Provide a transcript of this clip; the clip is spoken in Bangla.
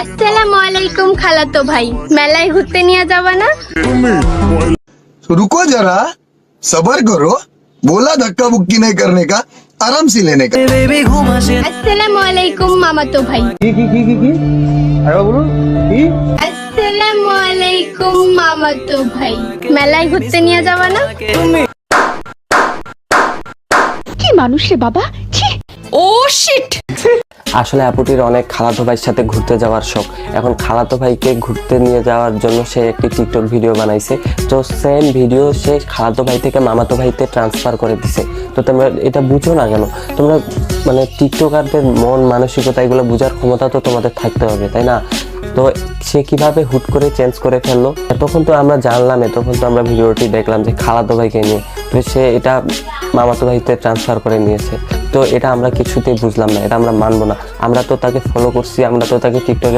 আসসালামু আলাইকুম খালাতো ভাই, মেলায় ঘুরতে নিয়ে যাবা না? रुको जरा, सबर करो। बोला धक्का बुक्की नहीं करने का, आराम से लेने का। আসসালামু আলাইকুম মামাতো ভাই। আসসালামু আলাইকুম মামাতো ভাই, মেলায় ঘুরতে নিয়ে যাবা না? কি মানুষ রে বাবা, ছি। ও শিট। আসলে আপুটির অনেক খালাতো ভাইয়ের সাথে ঘুরতে যাওয়ার শখ। এখন খালাতো ভাইকে ঘুরতে নিয়ে যাওয়ার জন্য সে একটি টিকটক ভিডিও বানাইছে। তো সেম ভিডিও সে খালাতো ভাই থেকে মামাতো ভাইতে ট্রান্সফার করে দিছে। তো তোমরা এটা বুঝো না কেন? তোমরা মানে টিকটকারদের মন মানসিকতা এগুলো বোঝার ক্ষমতা তো তোমাদের থাকতে হবে, তাই না? তো সে কিভাবে হুট করে চেঞ্জ করে ফেললো, তখন তো আমরা জানলাম, তখন তো আমরা ভিডিওটি দেখলাম যে খালাতো ভাইকে নিয়ে, তো সে এটা মামাতো ভাইতে ট্রান্সফার করে নিয়েছে। তো এটা আমরা কিছুতেই বুঝলাম না, এটা আমরা মানবো না। আমরা তো তাকে ফলো করছি, আমরা তো তাকে টিকটকে